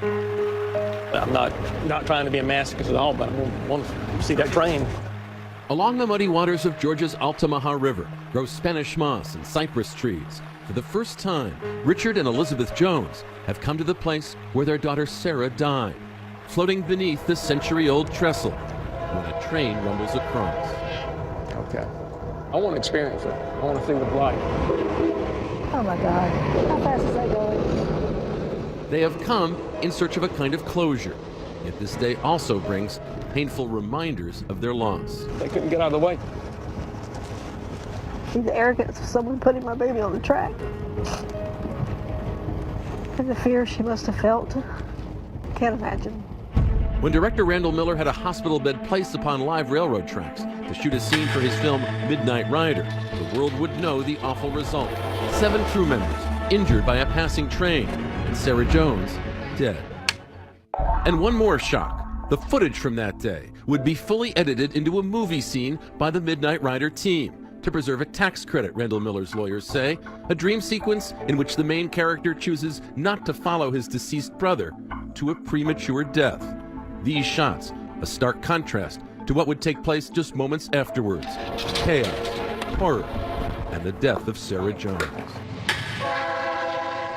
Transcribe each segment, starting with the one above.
I'm not trying to be a masochist at all, but I want to see that train. Along the muddy waters of Georgia's Altamaha River grow Spanish moss and cypress trees. For the first time, Richard and Elizabeth Jones have come to the place where their daughter Sarah died, floating beneath the century-old trestle when a train rumbles across. Okay. I want to experience it. I want to see what it's like. Oh my God, how fast is that going? They have come in search of a kind of closure, yet this day also brings painful reminders of their loss. They couldn't get out of the way. See the arrogance of someone putting my baby on the track. And the fear she must have felt. Can't imagine. When director Randall Miller had a hospital bed placed upon live railroad tracks to shoot a scene for his film Midnight Rider, the world would know the awful result. 7 crew members injured by a passing train, and Sarah Jones dead. And one more shock. The footage from that day would be fully edited into a movie scene by the Midnight Rider team to preserve a tax credit, Randall Miller's lawyers say, a dream sequence in which the main character chooses not to follow his deceased brother to a premature death. These shots, a stark contrast to what would take place just moments afterwards. Chaos, horror, and the death of Sarah Jones.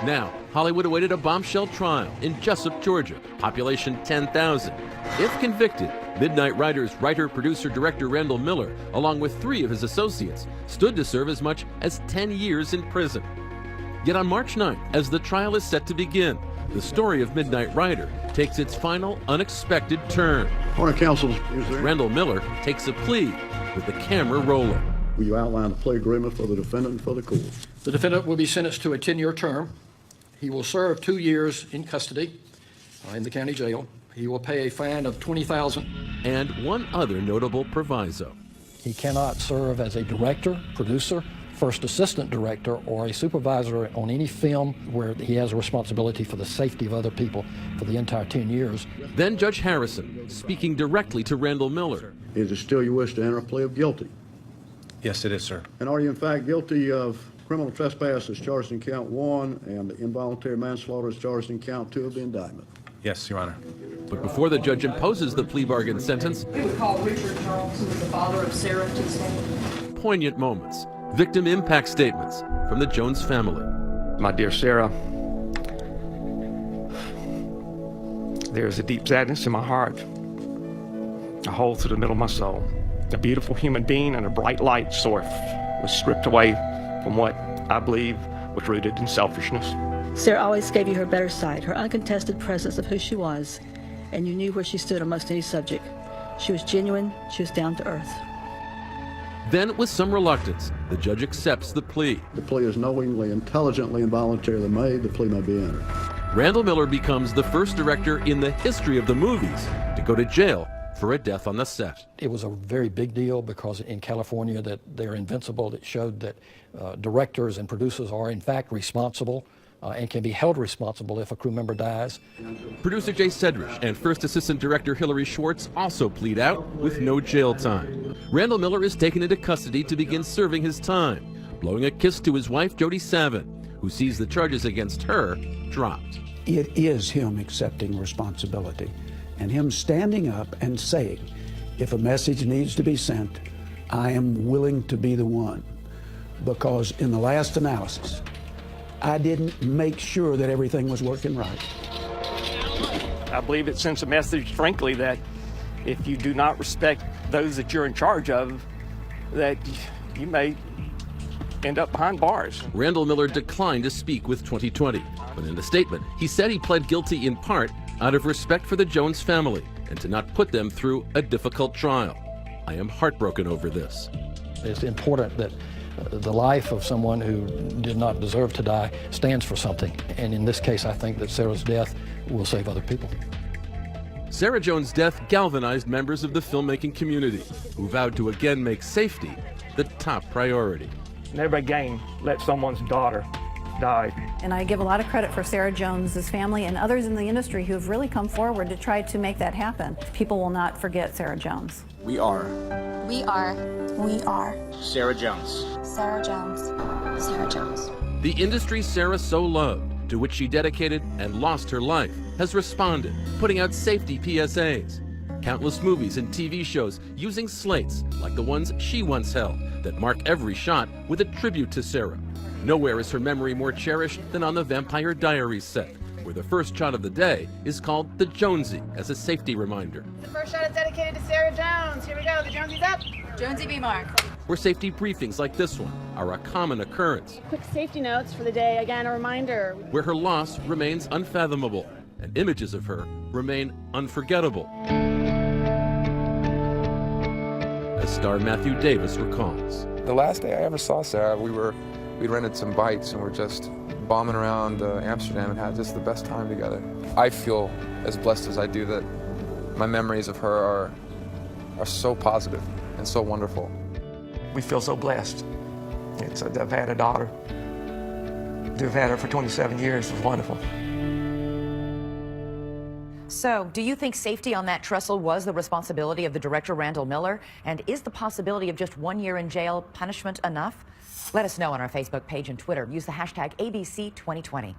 Now, Hollywood awaited a bombshell trial in Jessup, Georgia, population 10,000. If convicted, Midnight Rider's writer, producer, director Randall Miller, along with 3 of his associates, stood to serve as much as 10 years in prison. Yet on March 9th, as the trial is set to begin, the story of Midnight Rider takes its final unexpected turn. Morning, counsel. Randall Miller takes a plea with the camera rolling. Will you outline the plea agreement for the defendant and for the court? The defendant will be sentenced to a 10-year term. He will serve 2 years in custody in the county jail. He will pay a fine of $20,000. And one other notable proviso. He cannot serve as a director, producer, first assistant director, or a supervisor on any film where he has a responsibility for the safety of other people for the entire 10 years. Then Judge Harrison, speaking directly to Randall Miller. Is it still your wish to enter a plea of guilty? Yes, it is, sir. And are you in fact guilty of criminal trespass as charged in count 1 and involuntary manslaughter as charged in count 2 of the indictment? Yes, Your Honor. But before the judge imposes the plea bargain sentence, We would call Richard Jones, who was the father of Sarah, to the stand. poignant moments, victim impact statements from the Jones family. My dear Sarah, there is a deep sadness in my heart, a hole through the middle of my soul. A beautiful human being and a bright light source was stripped away from what I believe was rooted in selfishness. Sarah always gave you her better side, her uncontested presence of who she was, and you knew where she stood on most any subject. She was genuine, she was down to earth. Then, with some reluctance, the judge accepts the plea. The plea is knowingly, intelligently, and voluntarily made. The plea may be entered. Randall Miller becomes the first director in the history of the movies to go to jail for a death on the set. It was a very big deal because in California that they're invincible. It showed that directors and producers are in fact responsible and can be held responsible if a crew member dies. Producer Jay Sedrich and First Assistant Director Hillary Schwartz also plead out with no jail time. Randall Miller is taken into custody to begin serving his time, blowing a kiss to his wife, Jody Savin, who sees the charges against her dropped. It is him accepting responsibility and him standing up and saying, if a message needs to be sent, I am willing to be the one. Because in the last analysis, I didn't make sure that everything was working right. I believe it sends a message, frankly, that if you do not respect those that you're in charge of, that you may end up behind bars. Randall Miller declined to speak with 2020, but in a statement, he said he pled guilty in part out of respect for the Jones family and to not put them through a difficult trial. I am heartbroken over this. It's important that the life of someone who did not deserve to die stands for something. And in this case, I think that Sarah's death will save other people. Sarah Jones' death galvanized members of the filmmaking community, who vowed to again make safety the top priority. Never again let someone's daughter die. And I give a lot of credit for Sarah Jones's family and others in the industry who have really come forward to try to make that happen. People will not forget Sarah Jones. We are. We are. We are. Sarah Jones. Sarah Jones. Sarah Jones. The industry Sarah so loved, to which she dedicated and lost her life, has responded, putting out safety PSAs. Countless movies and TV shows using slates like the ones she once held that mark every shot with a tribute to Sarah. Nowhere is her memory more cherished than on the Vampire Diaries set, where the first shot of the day is called the Jonesy as a safety reminder. The first shot is dedicated to Sarah Jones. Here we go, the Jonesy's up. Jonesy B mark. Where safety briefings like this one are a common occurrence. Quick safety notes for the day, again, a reminder. Where her loss remains unfathomable and images of her remain unforgettable. As star Matthew Davis recalls. The last day I ever saw Sarah, we'd rented some bikes and we're just bombing around Amsterdam and had just the best time together. I feel as blessed as I do that my memories of her are so positive and so wonderful. We feel so blessed. I've had a daughter. To have had her for 27 years was wonderful. So, do you think safety on that trestle was the responsibility of the director, Randall Miller? And is the possibility of just 1 year in jail punishment enough? Let us know on our Facebook page and Twitter. Use the hashtag ABC2020.